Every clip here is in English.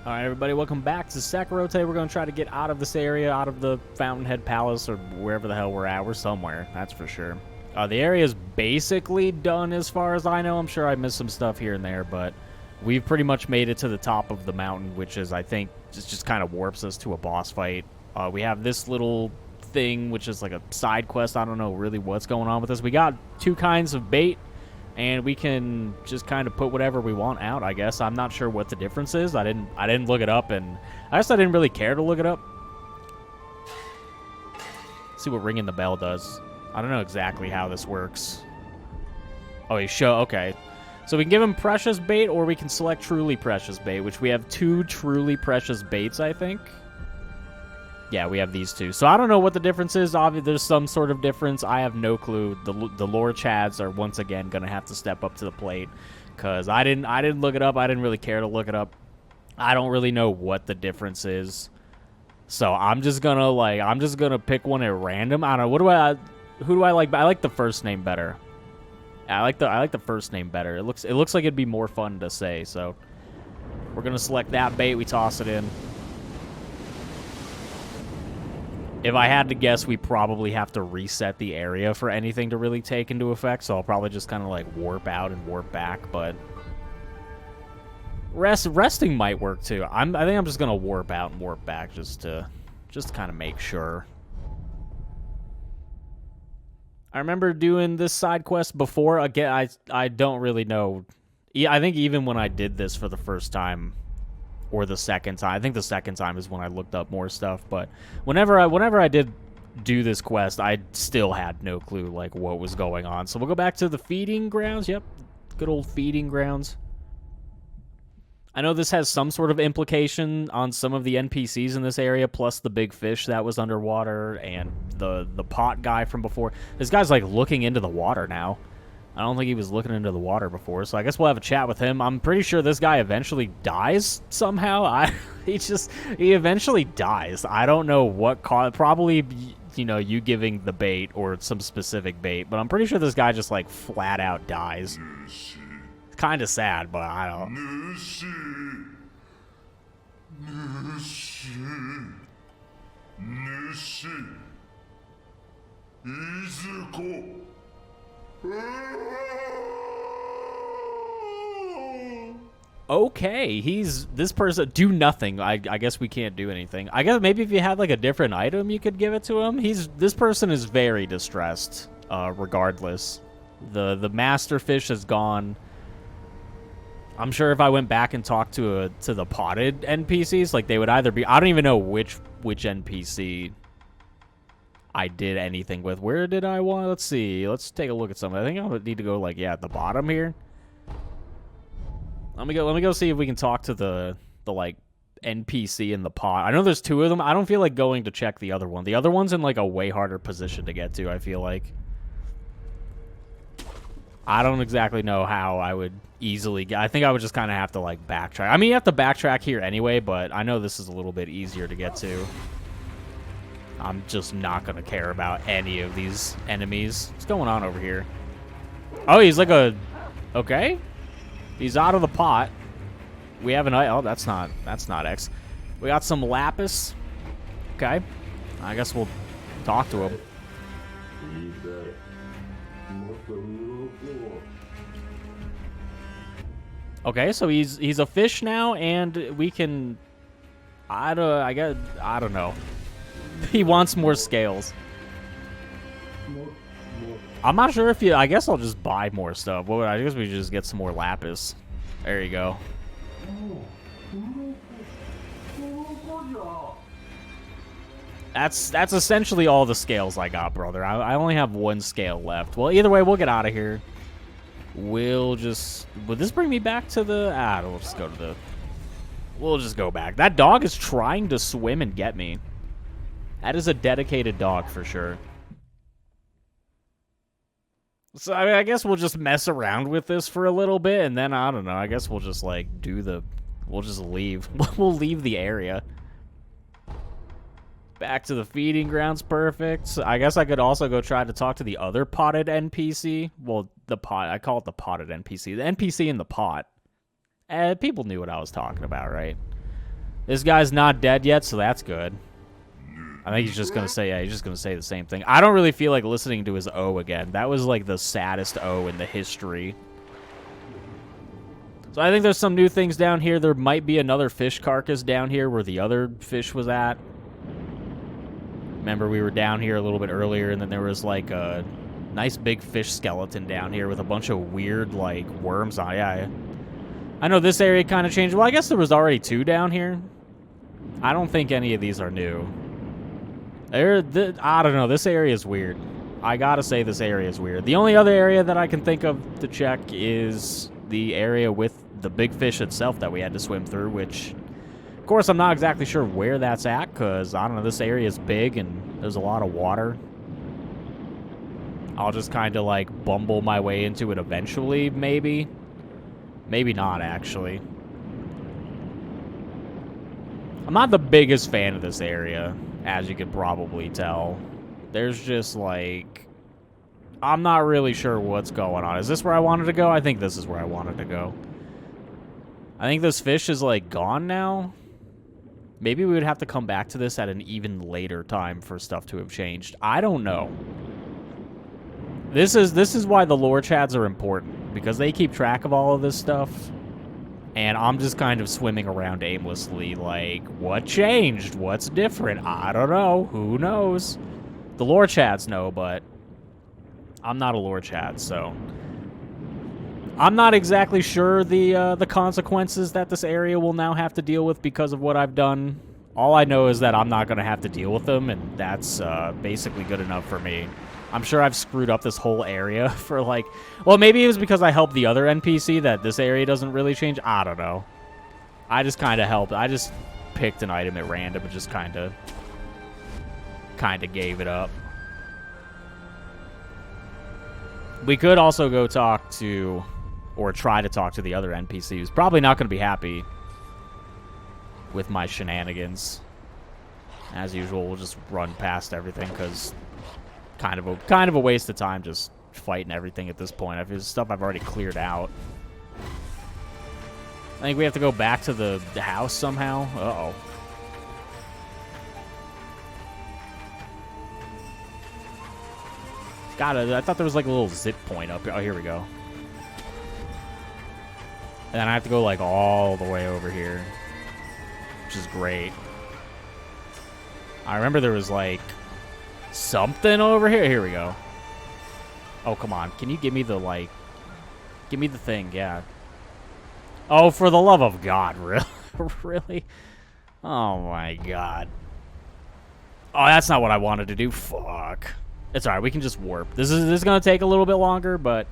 Alright, everybody, welcome back to Sekiro. Today we're going to try to get out of this area, out of the Fountainhead Palace, or wherever the hell we're at. We're somewhere, that's for sure. The area is basically done as far as I know. I'm sure I missed some stuff here and there, but we've pretty much made it to the top of the mountain, which is, I think, just kind of warps us to a boss fight. We have this little thing, which is like a side quest. I don't know really what's going on with this. We got two kinds of bait. And we can just kind of put whatever we want out, I guess. I'm not sure what the difference is. I didn't look it up, and I guess I didn't really care to look it up. Let's see what ringing the bell does. I don't know exactly how this works. Oh, okay. So we can give him precious bait, or we can select truly precious bait, which we have two truly precious baits, I think. Yeah, we have these two. So I don't know what the difference is. Obviously, there's some sort of difference. I have no clue. The lore chads are once again going to have to step up to the plate because I didn't look it up. I didn't really care to look it up. I don't really know what the difference is. So I'm just gonna pick one at random. I don't know. Who do I like? I like the first name better. I like the first name better. It looks like it'd be more fun to say. So we're gonna select that bait. We toss it in. If I had to guess, we probably have to reset the area for anything to really take into effect, so I'll probably just kind of like warp out and warp back, but resting might work too. I think I'm just gonna warp out and warp back just to kind of make sure. I remember doing this side quest before. Again, I don't really know. I think even when I did this for the first time, or the second time. I think the second time is when I looked up more stuff, but whenever I did do this quest, I still had no clue like what was going on. So we'll go back to the feeding grounds. Yep, good old feeding grounds. I know this has some sort of implication on some of the NPCs in this area, plus the big fish that was underwater and the pot guy from before. This guy's like looking into the water now. I don't think he was looking into the water before, so I guess we'll have a chat with him. I'm pretty sure this guy eventually dies somehow. He eventually dies. I don't know what caused. Probably, you know, you giving the bait or some specific bait, but I'm pretty sure this guy just like flat out dies. It's kind of sad, but I don't. Okay, this person do nothing. I guess we can't do anything. I guess maybe if you had like a different item, you could give it to him. This person is very distressed. Regardless, the master fish is gone. I'm sure if I went back and talked to the potted NPCs, like they would either be. I don't even know which NPC I did anything with. Where did I want? Let's see. Let's take a look at something. I think I would need to go like at the bottom here. Let me go see if we can talk to the like NPC in the pot. I know there's two of them. I don't feel like going to check the other one. The other one's in like a way harder position to get to, I feel like. I don't exactly know how I would easily get. I think I would just kind of have to like backtrack. I mean, you have to backtrack here anyway, but I know this is a little bit easier to get to. I'm just not going to care about any of these enemies. What's going on over here? Oh, he's like a... Okay. He's out of the pot. We have an... Oh, that's not X. We got some lapis. Okay. I guess we'll talk to him. Okay, so he's a fish now, and we can... I don't know. He wants more scales. I'm not sure if you... I guess I'll just buy more stuff. Well, I guess we just get some more lapis. There you go. That's essentially all the scales I got, brother. I only have one scale left. Well, either way, we'll get out of here. We'll just... Would this bring me back to the... we'll just go to the... We'll just go back. That dog is trying to swim and get me. That is a dedicated dog for sure. So I mean, I guess we'll just mess around with this for a little bit, and then I don't know. I guess we'll just like we'll just leave. We'll leave the area. Back to the feeding grounds, perfect. I guess I could also go try to talk to the other potted NPC. Well, I call it the potted NPC. The NPC in the pot. People knew what I was talking about, right? This guy's not dead yet, so that's good. I think he's just gonna say, yeah, he's just gonna say the same thing. I don't really feel like listening to his O again. That was like the saddest O in the history. So I think there's some new things down here. There might be another fish carcass down here where the other fish was at. Remember, we were down here a little bit earlier, and then there was like a nice big fish skeleton down here with a bunch of weird like worms on it. Yeah, I know this area kind of changed. Well, I guess there was already 2 down here. I don't think any of these are new. I don't know. This area is weird. I gotta say this area is weird. The only other area that I can think of to check is the area with the big fish itself that we had to swim through, which, of course, I'm not exactly sure where that's at because, I don't know, this area is big and there's a lot of water. I'll just kind of, like, bumble my way into it eventually, maybe. Maybe not, actually. I'm not the biggest fan of this area, as you could probably tell. There's just, like... I'm not really sure what's going on. Is this where I wanted to go? I think this is where I wanted to go. I think this fish is, like, gone now. Maybe we would have to come back to this at an even later time for stuff to have changed. I don't know. This is why the lore chads are important, because they keep track of all of this stuff. And I'm just kind of swimming around aimlessly, like, what changed? What's different? I don't know. Who knows? The lore chads know, but I'm not a lore chad, so I'm not exactly sure the consequences that this area will now have to deal with because of what I've done. All I know is that I'm not going to have to deal with them, and that's basically good enough for me. I'm sure I've screwed up this whole area for, like... Well, maybe it was because I helped the other NPC that this area doesn't really change. I don't know. I just kind of helped. I just picked an item at random and just kind of gave it up. We could also go talk to... Or try to talk to the other NPC who's probably not going to be happy with my shenanigans. As usual, we'll just run past everything because... Kind of a waste of time just fighting everything at this point. I feel stuff I've already cleared out. I think we have to go back to the house somehow. Uh-oh. I thought there was like a little zip point up here. Oh, here we go. And then I have to go like all the way over here, which is great. I remember there was like something over here. Here we go. Oh, come on. Can you give me the, like... Give me the thing, yeah. Oh, for the love of God, really? Really? Oh, my God. Oh, that's not what I wanted to do. Fuck. It's alright. We can just warp. This is going to take a little bit longer, but...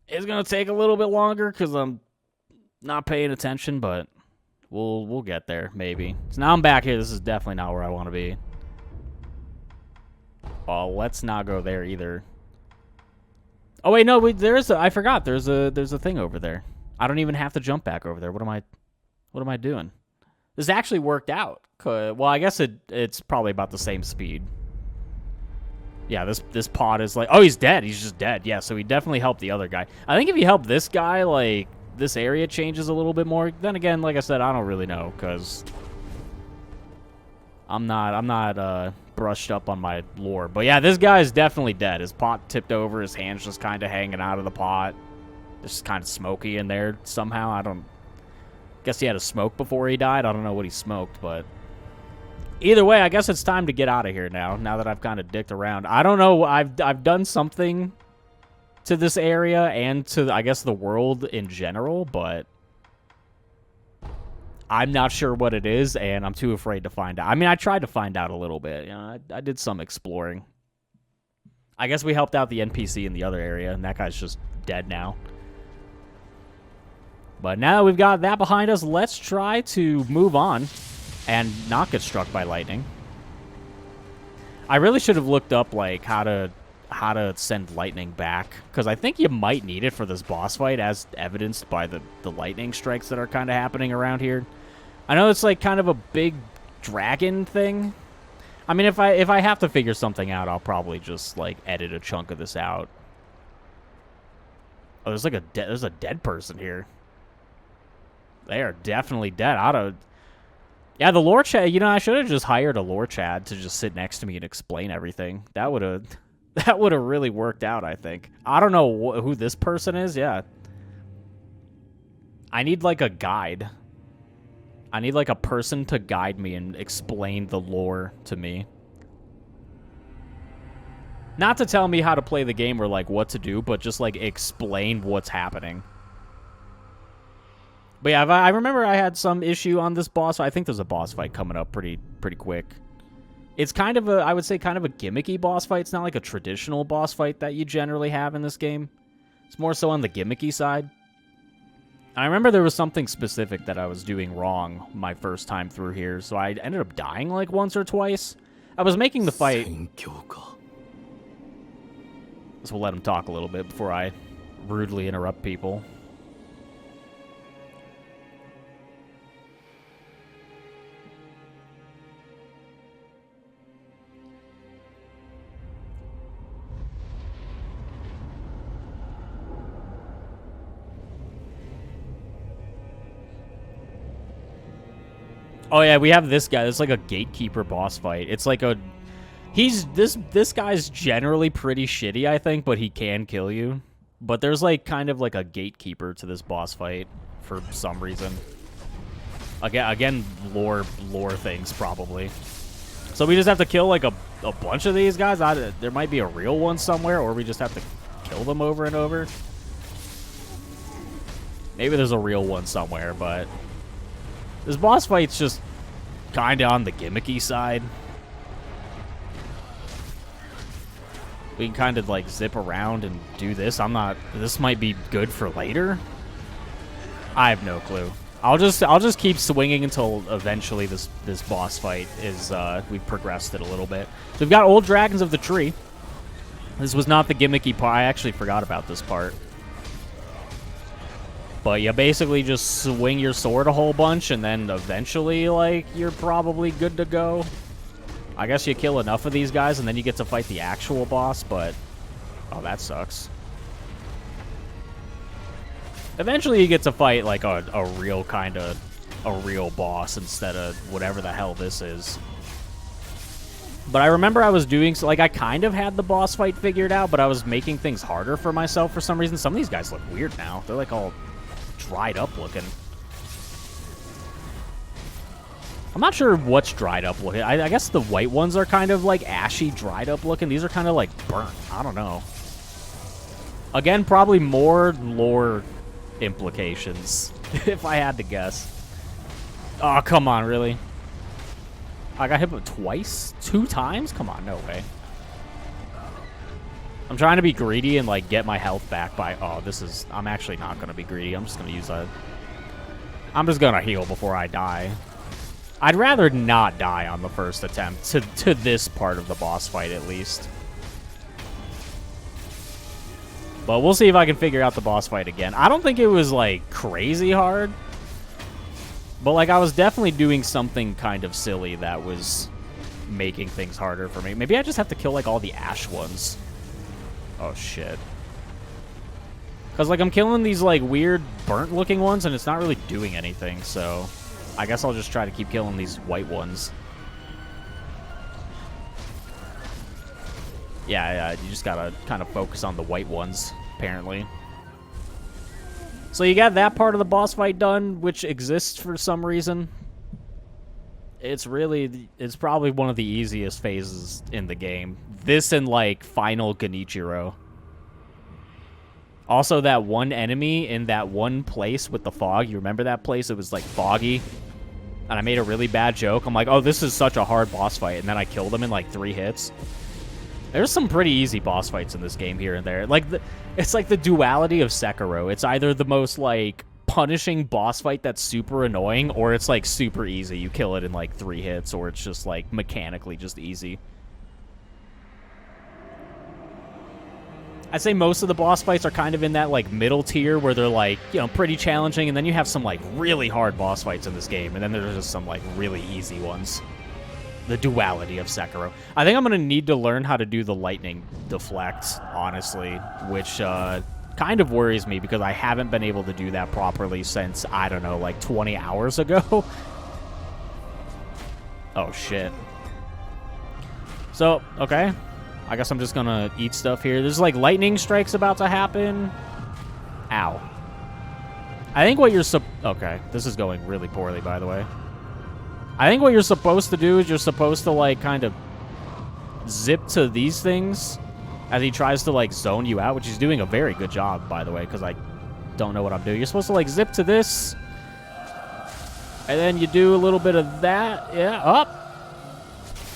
It's going to take a little bit longer because I'm not paying attention, but... We'll get there, maybe. So now I'm back here. This is definitely not where I want to be. Oh, let's not go there either. Oh wait, no, I forgot. There's a thing over there. I don't even have to jump back over there. What am I doing? This actually worked out. Well, I guess it's probably about the same speed. Yeah, this pod is like, oh, he's dead. He's just dead. Yeah, so he definitely helped the other guy. I think if you help this guy, like, this area changes a little bit more. Then again, like I said, I don't really know because I'm not brushed up on my lore. But yeah, this guy is definitely dead. His pot tipped over. His hand's just kind of hanging out of the pot. It's kind of smoky in there somehow. I don't... Guess he had a smoke before he died. I don't know what he smoked, but... Either way, I guess it's time to get out of here now that I've kind of dicked around. I don't know. I've done something to this area and to, I guess, the world in general, but... I'm not sure what it is, and I'm too afraid to find out. I mean, I tried to find out a little bit. You know, I did some exploring. I guess we helped out the NPC in the other area, and that guy's just dead now. But now that we've got that behind us, let's try to move on and not get struck by lightning. I really should have looked up, like, how to send lightning back, because I think you might need it for this boss fight, as evidenced by the lightning strikes that are kind of happening around here. I know it's like kind of a big dragon thing. I mean, if I have to figure something out, I'll probably just like edit a chunk of this out. Oh, there's like there's a dead person here. They are definitely dead. Yeah, the lore chat, you know, I should have just hired a lore chat to just sit next to me and explain everything. That would have really worked out, I think. I don't know who this person is. Yeah. I need like a guide. I need like a person to guide me and explain the lore to me. Not to tell me how to play the game or like what to do, but just like explain what's happening. But yeah, I remember I had some issue on this boss. I think there's a boss fight coming up pretty quick. It's kind of I would say kind of a gimmicky boss fight. It's not like a traditional boss fight that you generally have in this game. It's more so on the gimmicky side. I remember there was something specific that I was doing wrong my first time through here, so I ended up dying like once or twice. I was making the fight. So we'll let him talk a little bit before I rudely interrupt people. Oh yeah, we have this guy. It's like a gatekeeper boss fight. It's like a... This guy's generally pretty shitty, I think, but he can kill you. But there's like kind of like a gatekeeper to this boss fight for some reason. Again, lore things probably. So we just have to kill like a bunch of these guys. There might be a real one somewhere, or we just have to kill them over and over. Maybe there's a real one somewhere, but this boss fight's just kind of on the gimmicky side. We can kind of like zip around and do this. This might be good for later. I have no clue. I'll just keep swinging until eventually this boss fight is we've progressed it a little bit. So we've got old dragons of the tree. This was not the gimmicky part. I actually forgot about this part. But you basically just swing your sword a whole bunch, and then eventually, like, you're probably good to go. I guess you kill enough of these guys, and then you get to fight the actual boss, but... Oh, that sucks. Eventually you get to fight, like, a real kind of... a real boss instead of whatever the hell this is. But I remember I was doing... like, I kind of had the boss fight figured out, but I was making things harder for myself for some reason. Some of these guys look weird now. They're, like, all dried up looking. I'm not sure what's dried up looking. I guess the white ones are kind of like ashy, dried up looking. These are kind of like burnt. I don't know. Again, probably more lore implications, if I had to guess. Oh, come on, really? I got hit twice? 2 times? Come on, no way. I'm trying to be greedy and like get my health back by... Oh, this is... I'm actually not going to be greedy. I'm just going to use a... I'm just going to heal before I die. I'd rather not die on the first attempt to this part of the boss fight, at least. But we'll see if I can figure out the boss fight again. I don't think it was, like, crazy hard. But, like, I was definitely doing something kind of silly that was making things harder for me. Maybe I just have to kill, like, all the ash ones. Oh, shit. Because, like, I'm killing these, like, weird burnt-looking ones, and it's not really doing anything, so... I guess I'll just try to keep killing these white ones. Yeah, you just gotta kind of focus on the white ones, apparently. So you got that part of the boss fight done, which exists for some reason. It's probably one of the easiest phases in the game. This and, like, Final Genichiro. Also, that one enemy in that one place with the fog. You remember that place? It was, like, foggy. And I made a really bad joke. I'm like, oh, this is such a hard boss fight. And then I killed him in, like, 3 hits. There's some pretty easy boss fights in this game here and there. Like, it's like the duality of Sekiro. It's either the most, like, punishing boss fight that's super annoying, or it's, like, super easy. You kill it in, like, 3 hits, or it's just, like, mechanically just easy. I'd say most of the boss fights are kind of in that, like, middle tier where they're, like, you know, pretty challenging, and then you have some, like, really hard boss fights in this game, and then there's just some, like, really easy ones. The duality of Sekiro. I think I'm going to need to learn how to do the lightning deflect, honestly, which kind of worries me because I haven't been able to do that properly since, I don't know, like 20 hours ago. Oh, shit. So, okay. I guess I'm just gonna eat stuff here. There's, like, lightning strikes about to happen. Ow. I think what you're okay, this is going really poorly, by the way. I think what you're supposed to do is you're supposed to, like, kind of zip to these things as he tries to, like, zone you out, which he's doing a very good job, by the way, because I don't know what I'm doing. You're supposed to, like, zip to this, and then you do a little bit of that. Yeah, up.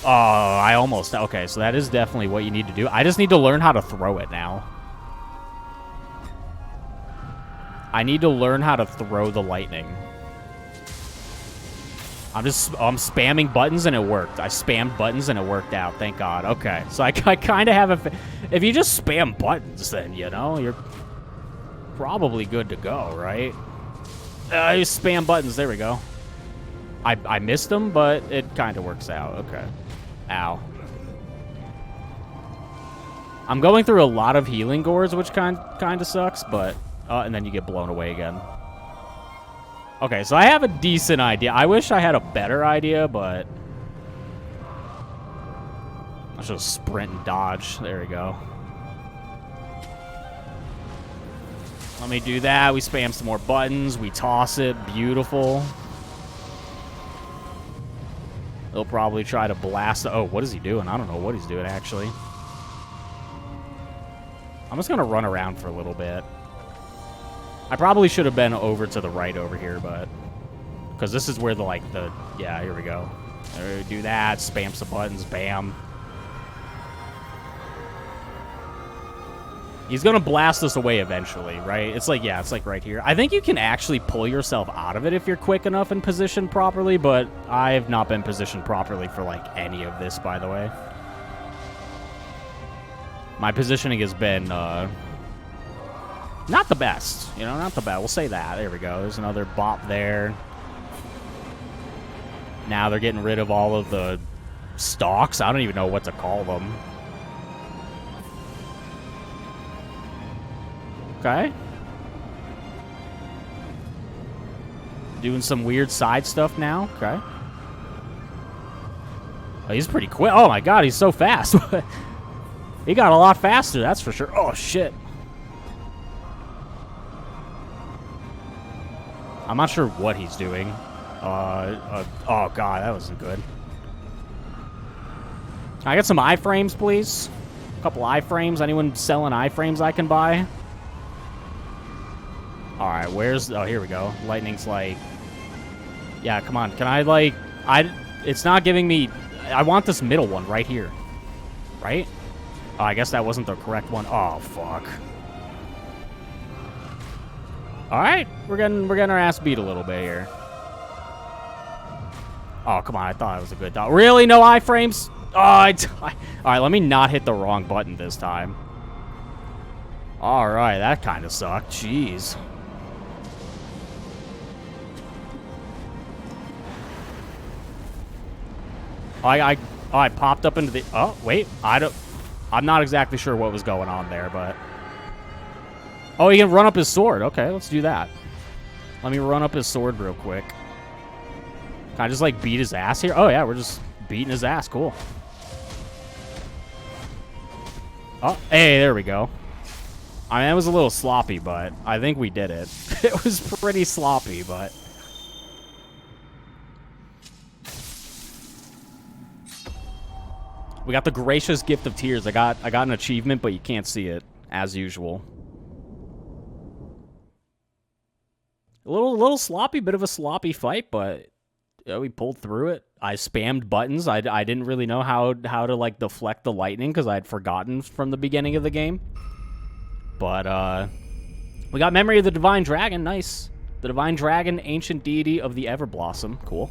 Oh, I almost... Okay, so that is definitely what you need to do. I just need to learn how to throw it now. I need to learn how to throw the lightning. I'm spamming buttons and it worked. I spammed buttons and it worked out. Thank God. Okay, so I kind of have a... If you just spam buttons, then, you know, you're probably good to go, right? You spam buttons. There we go. I missed them, but it kind of works out. Okay. Ow. I'm going through a lot of healing gourds, which kind of sucks, but... and then you get blown away again. Okay, so I have a decent idea. I wish I had a better idea, but... I should sprint and dodge. There we go. Let me do that. We spam some more buttons. We toss it. Beautiful. He'll probably try to blast... Oh, what is he doing? I don't know what he's doing, actually. I'm just going to run around for a little bit. I probably should have been over to the right over here, but... Because this is where the, like, the... Yeah, here we go. Do that, spam some buttons, bam. He's going to blast us away eventually, right? It's like, yeah, it's like right here. I think you can actually pull yourself out of it if you're quick enough and positioned properly, but I have not been positioned properly for, like, any of this, by the way. My positioning has been, not the best, you know, not the best. We'll say that. There we go. There's another bop there. Now they're getting rid of all of the stalks. I don't even know what to call them. Okay. Doing some weird side stuff now. Okay. Oh, he's pretty quick. Oh, my God. He's so fast. He got a lot faster, that's for sure. Oh, shit. I'm not sure what he's doing. Oh, God, that wasn't good. Can I get some iframes, please? A couple iframes. Anyone selling iframes I can buy? All right, where's... Oh, here we go. Lightning's like... Yeah, come on. Can I, like... It's not giving me... I want this middle one right here. Right? Oh, I guess that wasn't the correct one. Oh, fuck. All right, we're getting our ass beat a little bit here. Oh, come on, I thought it was a good dodge. Really? No iframes? Oh, all right, let me not hit the wrong button this time. All right, that kind of sucked. Jeez. I popped up into the... Oh, wait, I'm not exactly sure what was going on there, but... Oh, he can run up his sword. Okay, let's do that. Let me run up his sword real quick. Can I just, like, beat his ass here? Oh, yeah, we're just beating his ass. Cool. Oh, hey, there we go. I mean, it was a little sloppy, but I think we did it. It was pretty sloppy, but... We got the gracious gift of tears. I got an achievement, but you can't see it, as usual. A little sloppy, bit of a sloppy fight, but we pulled through it. I spammed buttons. I didn't really know how to, like, deflect the lightning because I had forgotten from the beginning of the game. But we got Memory of the Divine Dragon. Nice. The Divine Dragon, ancient deity of the Everblossom. Cool.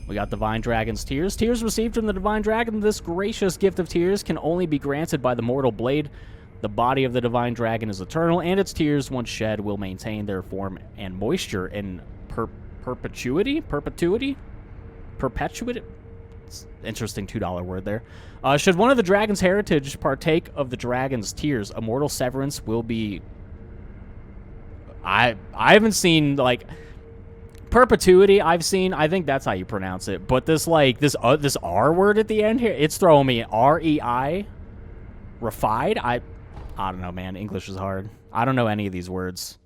We got Divine Dragon's Tears. Tears received from the Divine Dragon. This gracious gift of tears can only be granted by the mortal blade. The body of the Divine Dragon is eternal, and its tears, once shed, will maintain their form and moisture in perpetuity? Perpetuity? Perpetuity? It's an interesting $2 word there. Should one of the dragon's heritage partake of the dragon's tears, a mortal severance will be I haven't seen, like, perpetuity. I've seen. I think that's how you pronounce it. But this, like, this R word at the end here, it's throwing me. R-E-I? Refied? I don't know, man. English is hard. I don't know any of these words.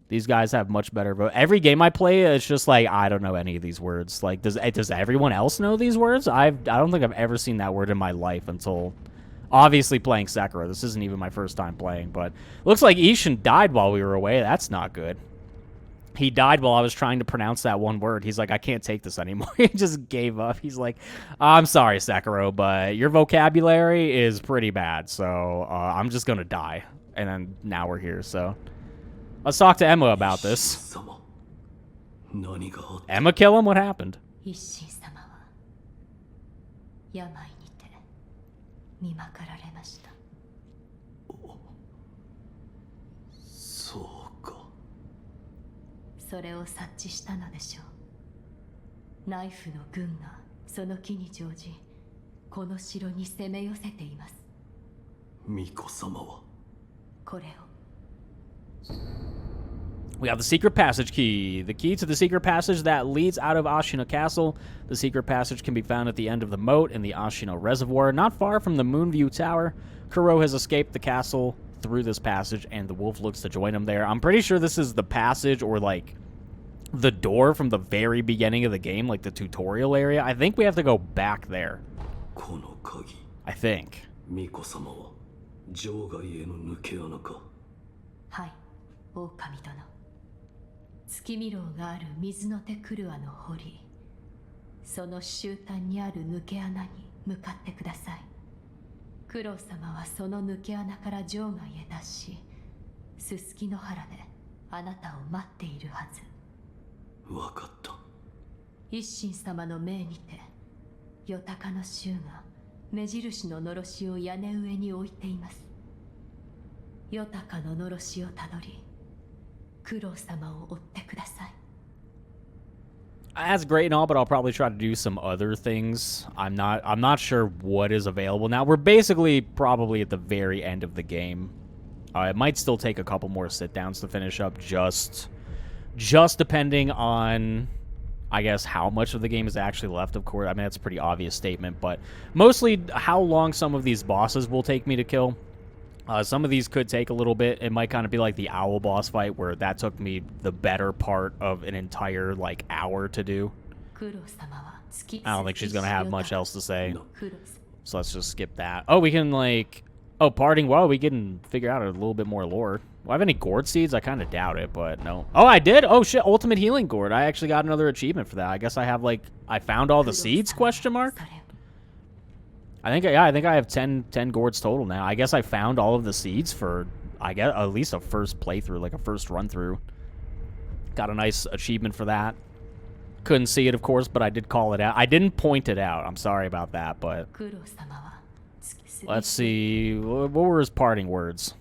These guys have much better vote. Every game I play, it's just like, I don't know any of these words. Like, does everyone else know these words? I don't think I've ever seen that word in my life until, obviously, playing Sekiro. This isn't even my first time playing, but looks like Ishin died while we were away. That's not good. He died while I was trying to pronounce that one word. He's like, I can't take this anymore. He just gave up. He's like, I'm sorry, Sekiro, but your vocabulary is pretty bad, so I'm just going to die. And then now we're here, so... Let's talk to Emma about this. Emma kill him? What happened? We have the secret passage key. The key to the secret passage that leads out of Ashina Castle. The secret passage can be found at the end of the moat in the Ashina Reservoir, not far from the Moonview Tower. Kuro has escaped the castle through this passage, and the wolf looks to join him there. I'm pretty sure this is the passage or, like, the door from the very beginning of the game, like the tutorial area. I think we have to go back there. I think. 月見楼がある水の手クルアの堀、その終端にある抜け穴に向かってください。クロウ様はその抜け穴から城外へ脱し、ススキの原であなたを待っているはず。わかった。一心様の命にて、ヨタカの衆が目印ののろしを屋根上に置いています。ヨタカののろしをたどり、 That's great and all, but I'll probably try to do some other things. I'm not sure what is available now. We're basically probably at the very end of the game. It might still take a couple more sit downs to finish up, just depending on, I guess, how much of the game is actually left. Of course, I mean, that's a pretty obvious statement, but mostly how long some of these bosses will take me to kill. Some of these could take a little bit. It might kind of be like the owl boss fight, where that took me the better part of an entire, like, hour to do. I don't think she's going to have much else to say. So let's just skip that. Oh, we can, like... Oh, parting well, we can figure out a little bit more lore. Do I have any gourd seeds? I kind of doubt it, but no. Oh, I did? Oh, shit, ultimate healing gourd. I actually got another achievement for that. I guess I have, like... I found all the seeds, question mark? I think I have 10 gourds total now. I guess I found all of the seeds for, I guess, at least a first playthrough, like a first run through. Got a nice achievement for that. Couldn't see it, of course, but I did call it out. I didn't point it out. I'm sorry about that, but... Let's see. What were his parting words?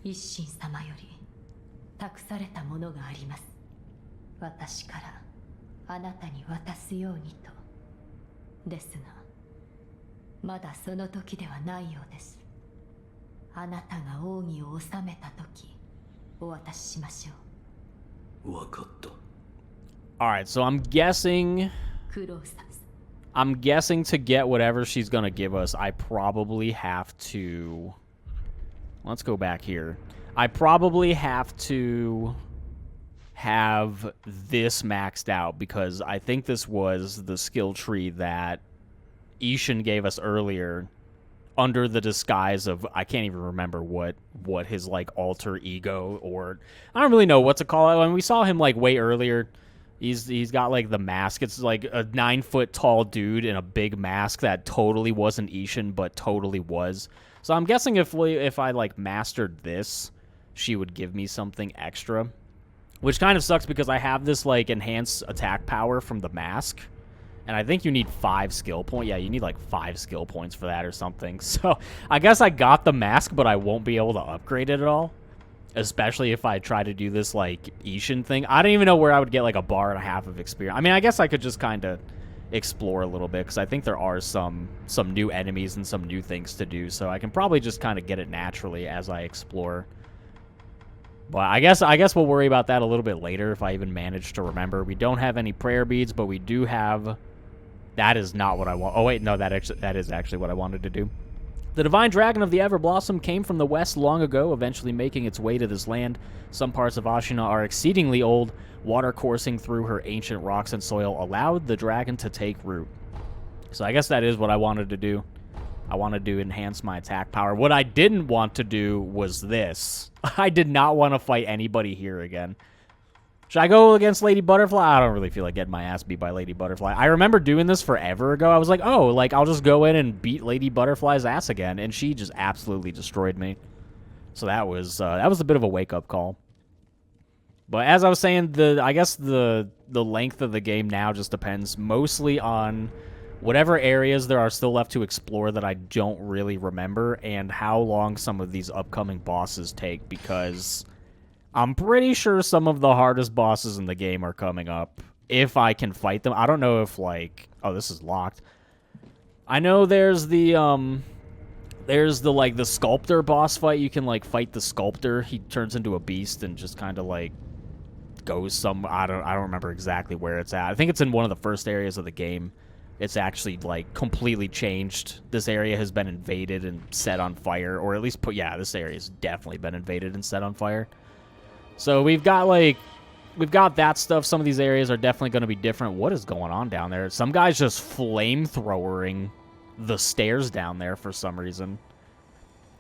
Alright, so I'm guessing to get whatever she's gonna give us, I probably have to... Let's go back here. I probably have to have this maxed out, because I think this was the skill tree that Ishin gave us earlier under the disguise of, I can't even remember what his, like, alter ego, or I don't really know what to call it. When we saw him, like, way earlier, he's got, like, the mask. It's like a 9-foot tall dude in a big mask that totally wasn't Ishin, but totally was. So I'm guessing if I, like, mastered this, she would give me something extra, which kind of sucks because I have this, like, enhanced attack power from the mask. And I think you need 5 skill points. Yeah, you need like 5 skill points for that or something. So I guess I got the mask, but I won't be able to upgrade it at all. Especially if I try to do this like Ishin thing. I don't even know where I would get like a bar and a half of experience. I mean, I guess I could just kind of explore a little bit, because I think there are some new enemies and some new things to do. So I can probably just kind of get it naturally as I explore. But I guess we'll worry about that a little bit later if I even manage to remember. We don't have any prayer beads, but we do have... That is not what I want. Oh, wait, no, that is actually what I wanted to do. The divine dragon of the Everblossom came from the west long ago, eventually making its way to this land. Some parts of Ashina are exceedingly old. Water coursing through her ancient rocks and soil allowed the dragon to take root. So I guess that is what I wanted to do. I wanted to enhance my attack power. What I didn't want to do was this. I did not want to fight anybody here again. Should I go against Lady Butterfly? I don't really feel like getting my ass beat by Lady Butterfly. I remember doing this forever ago. I was like, oh, like, I'll just go in and beat Lady Butterfly's ass again. And she just absolutely destroyed me. So that was a bit of a wake-up call. But as I was saying, I guess the length of the game now just depends mostly on whatever areas there are still left to explore that I don't really remember and how long some of these upcoming bosses take, because I'm pretty sure some of the hardest bosses in the game are coming up if I can fight them. I don't know if, like... Oh, this is locked. I know there's the like, the sculptor boss fight. You can, like, fight the sculptor. He turns into a beast and just kind of, like, goes some... I don't remember exactly where it's at. I think it's in one of the first areas of the game. It's actually, like, completely changed. This area has been invaded and set on fire, or at least put... Yeah, this area has definitely been invaded and set on fire. So we've got that stuff. Some of these areas are definitely going to be different. What is going on down there? Some guy's just flamethrowering the stairs down there for some reason.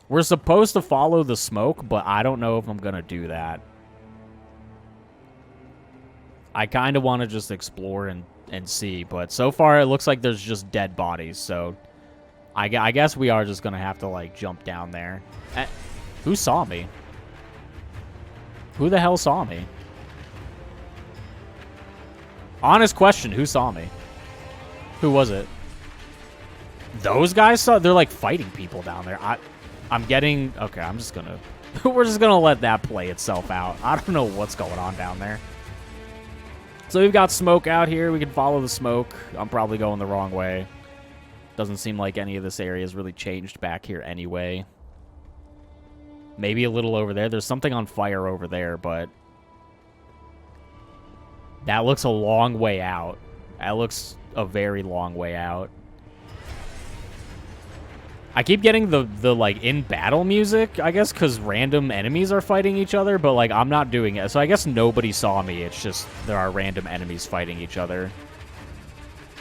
We're supposed to follow the smoke, but I don't know if I'm going to do that. I kind of want to just explore and see, but so far it looks like there's just dead bodies, so I guess we are just going to have to, like, jump down there. Who saw me? Who the hell saw me? Honest question, who saw me? Who was it? Those guys saw... They're, like, fighting people down there. I'm getting... Okay, I'm just gonna... We're just gonna let that play itself out. I don't know what's going on down there. So we've got smoke out here. We can follow the smoke. I'm probably going the wrong way. Doesn't seem like any of this area has really changed back here anyway. Maybe a little over there. There's something on fire over there, but... That looks a long way out. That looks a very long way out. I keep getting the like, in-battle music, I guess, because random enemies are fighting each other, but, like, I'm not doing it. So I guess nobody saw me. It's just there are random enemies fighting each other.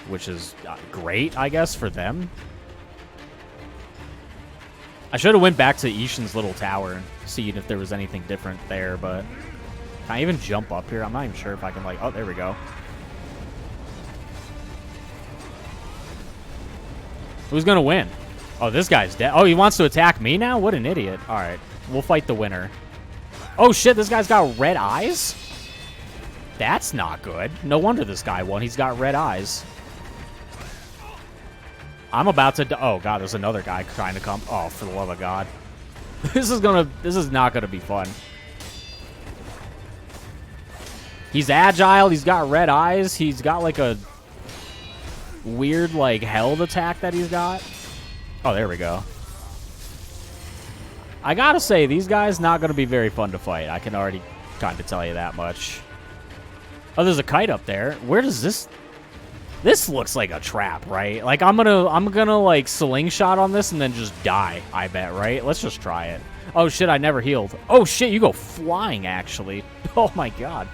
Which is great, I guess, for them. I should have went back to Ishin's little tower and seen if there was anything different there, but... Can I even jump up here? I'm not even sure if I can, like... Oh, there we go. Who's gonna win? Oh, this guy's dead. Oh, he wants to attack me now? What an idiot. Alright, we'll fight the winner. Oh, shit, this guy's got red eyes? That's not good. No wonder this guy won. He's got red eyes. I'm about to... Oh, God, there's another guy trying to come. Oh, for the love of God. This is not gonna be fun. He's agile. He's got red eyes. He's got, like, a weird, like, held attack that he's got. Oh, there we go. I gotta say, these guys not gonna be very fun to fight. I can already kind of tell you that much. Oh, there's a kite up there. Where does this... This looks like a trap, right? Like, I'm gonna, like, slingshot on this and then just die, I bet, right? Let's just try it. Oh, shit, I never healed. Oh, shit, you go flying, actually. Oh, my God.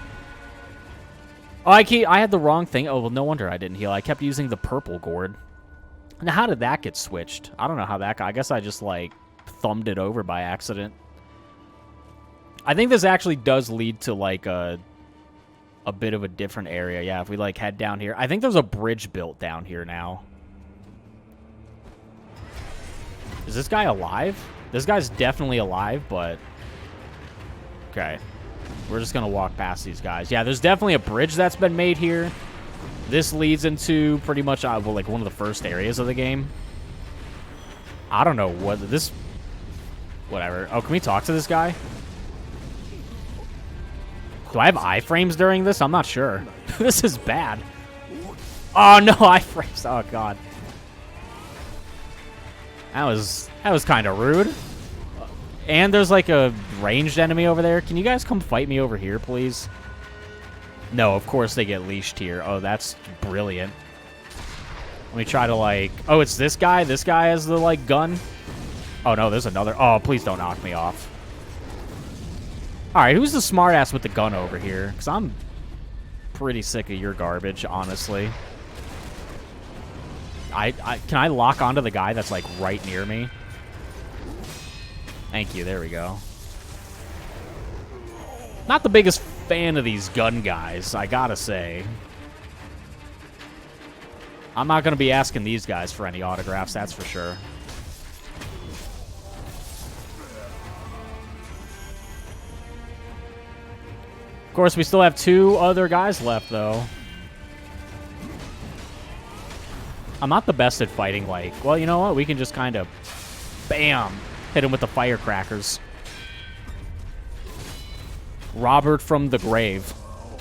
Oh, I had the wrong thing. Oh, well, no wonder I didn't heal. I kept using the purple gourd. Now, how did that get switched? I don't know how that got... I guess I just, like, thumbed it over by accident. I think this actually does lead to, like, a bit of a different area. Yeah, if we, like, head down here. I think there's a bridge built down here now. Is this guy alive? This guy's definitely alive, but... Okay. We're just going to walk past these guys. Yeah, there's definitely a bridge that's been made here. This leads into pretty much, well, like, one of the first areas of the game. I don't know what this... Whatever. Oh, can we talk to this guy? Do I have iframes during this? I'm not sure. This is bad. Oh, no, iframes. Oh, God. That was kind of rude. And there's like a ranged enemy over there. Can you guys come fight me over here, please? No, of course they get leashed here. Oh, that's brilliant. Let me try to like... Oh, it's this guy? This guy has the like gun? Oh, no, there's another. Oh, please don't knock me off. All right, who's the smartass with the gun over here? Because I'm pretty sick of your garbage, honestly. Can I lock onto the guy that's like right near me? Thank you. There we go. Not the biggest fan of these gun guys, I gotta say. I'm not gonna be asking these guys for any autographs, that's for sure. Of course, we still have 2 other guys left, though. I'm not the best at fighting, like... Well, you know what? We can just kind of... Bam! Hit him with the firecrackers. Robert from the grave.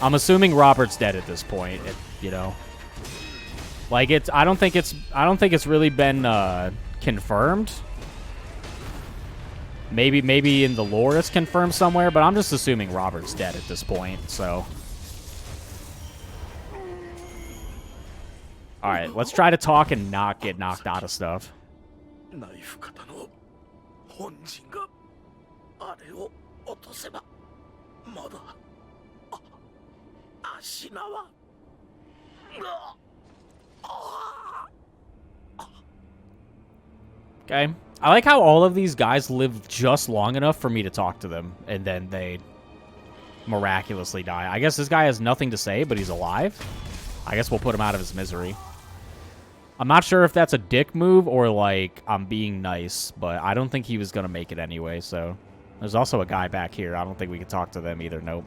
I'm assuming Robert's dead at this point, you know. Like, it's... I don't think it's really been, confirmed. Maybe in the lore it's confirmed somewhere, but I'm just assuming Robert's dead at this point, so... Alright, let's try to talk and not get knocked out of stuff. Okay. I like how all of these guys live just long enough for me to talk to them, and then they miraculously die. I guess this guy has nothing to say, but he's alive. I guess we'll put him out of his misery. I'm not sure if that's a dick move or, like, I'm being nice, but I don't think he was going to make it anyway, so... There's also a guy back here. I don't think we can talk to them either. Nope.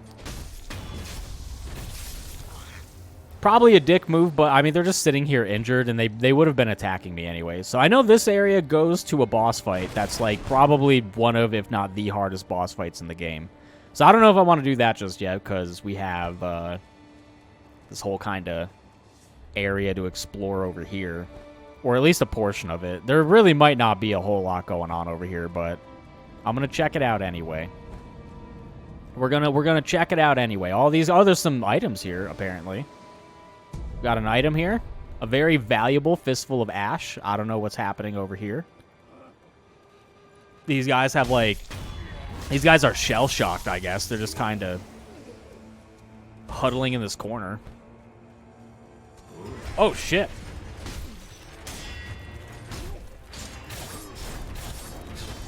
Probably a dick move, but, I mean, they're just sitting here injured, and they would have been attacking me anyway. So I know this area goes to a boss fight that's, like, probably one of, if not the hardest boss fights in the game. So I don't know if I want to do that just yet, because we have this whole kind of area to explore over here. Or at least a portion of it. There really might not be a whole lot going on over here, but I'm going to check it out anyway. We're gonna check it out anyway. All these... Oh, there's some items here, apparently. Got an item here. A very valuable fistful of ash. I don't know what's happening over here. These guys have, like... These guys are shell-shocked, I guess. They're just kind of huddling in this corner. Oh, shit.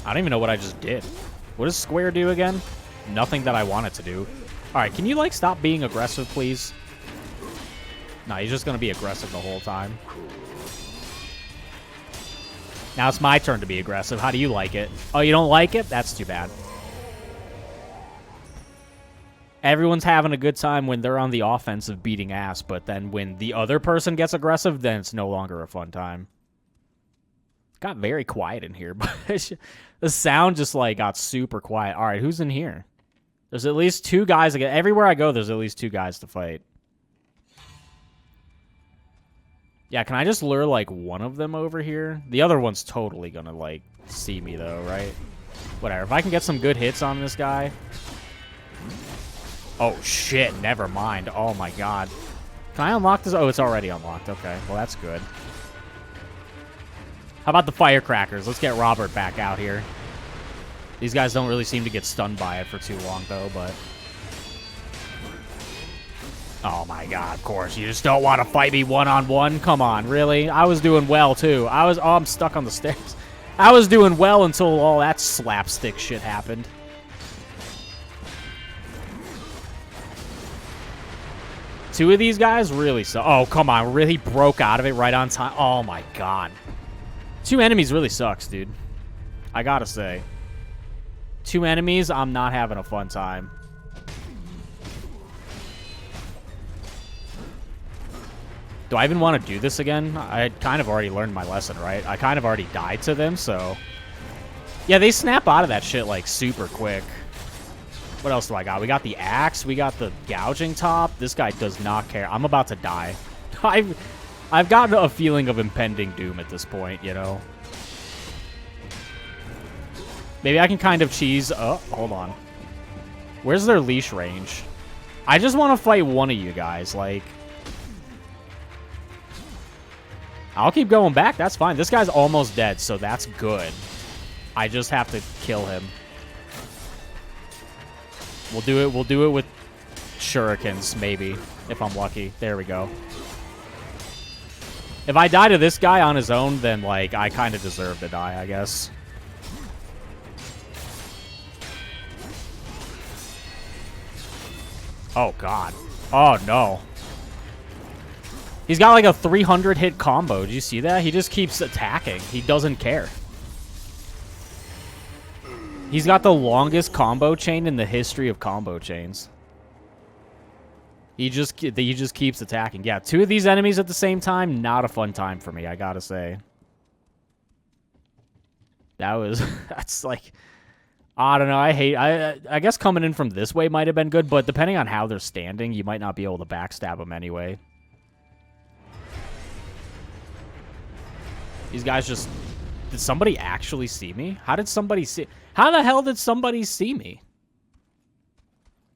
I don't even know what I just did. What does square do again? Nothing that I want it to do. Alright, can you, like, stop being aggressive, please? No, he's just going to be aggressive the whole time. Now it's my turn to be aggressive. How do you like it? Oh, you don't like it? That's too bad. Everyone's having a good time when they're on the offensive beating ass, but then when the other person gets aggressive, then it's no longer a fun time. It got very quiet in here, but the sound just, like, got super quiet. All right, who's in here? There's at least 2 guys. Everywhere I go, there's at least 2 guys to fight. Yeah, can I just lure, like, one of them over here? The other one's totally gonna, like, see me, though, right? Whatever. If I can get some good hits on this guy... Oh, shit. Never mind. Oh, my God. Can I unlock this? Oh, it's already unlocked. Okay. Well, that's good. How about the firecrackers? Let's get Robert back out here. These guys don't really seem to get stunned by it for too long, though, but... Oh, my God. Of course. You just don't want to fight me one-on-one? Come on. Really? I was doing well, too. Oh, I'm stuck on the stairs. I was doing well until all that slapstick shit happened. Two of these guys really suck. Oh, come on. Really broke out of it right on time. Oh, my God. 2 enemies really sucks, dude. I gotta say. 2 enemies, I'm not having a fun time. Do I even want to do this again? I kind of already learned my lesson, right? I kind of already died to them, so... Yeah, they snap out of that shit, like, super quick. What else do I got? We got the axe. We got the gouging top. This guy does not care. I'm about to die. I've gotten a feeling of impending doom at this point, you know? Maybe I can kind of cheese... Oh, hold on. Where's their leash range? I just want to fight one of you guys, like... I'll keep going back, that's fine. This guy's almost dead, so that's good. I just have to kill him. We'll do it with shurikens, maybe, if I'm lucky. There we go. If I die to this guy on his own, then, like, I kind of deserve to die, I guess. Oh, God. Oh, no. He's got, like, a 300-hit combo. Did you see that? He just keeps attacking. He doesn't care. He's got the longest combo chain in the history of combo chains. He just keeps attacking. Yeah, 2 of these enemies at the same time, not a fun time for me, I gotta say. That's like, I don't know, I guess coming in from this way might have been good, but depending on how they're standing, you might not be able to backstab them anyway. These guys just... Did somebody actually see me? How did somebody see... How the hell did somebody see me?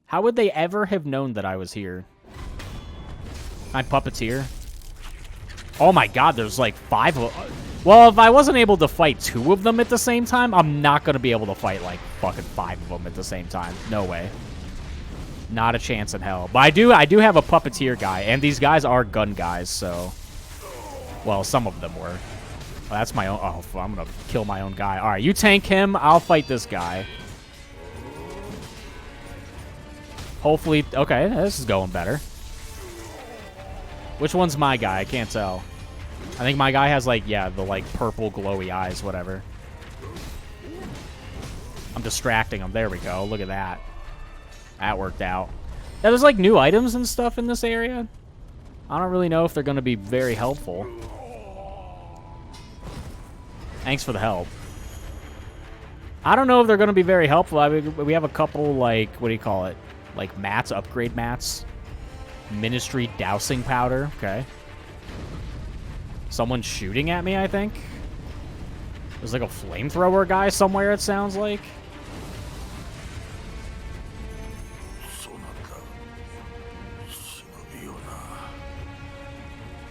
How would they ever have known that I was here? I'm puppeteer. Oh my god, there's like 5 of... Well, if I wasn't able to fight 2 of them at the same time, I'm not going to be able to fight like fucking 5 of them at the same time. No way. Not a chance in hell. But I do have a puppeteer guy, and these guys are gun guys, so... Well, some of them were. Oh, that's my own... Oh, I'm going to kill my own guy. Alright, you tank him. I'll fight this guy. Hopefully... Okay, this is going better. Which one's my guy? I can't tell. I think my guy has, like, yeah, the, like, purple glowy eyes, whatever. I'm distracting him. There we go. Look at that. That worked out. Yeah, there's, like, new items and stuff in this area. I don't really know if they're going to be very helpful. Thanks for the help. I don't know if they're going to be very helpful. I mean, we have a couple, like, what do you call it? Like, mats, upgrade mats. Ministry dousing powder. Okay. Someone's shooting at me, I think. There's like a flamethrower guy somewhere, it sounds like.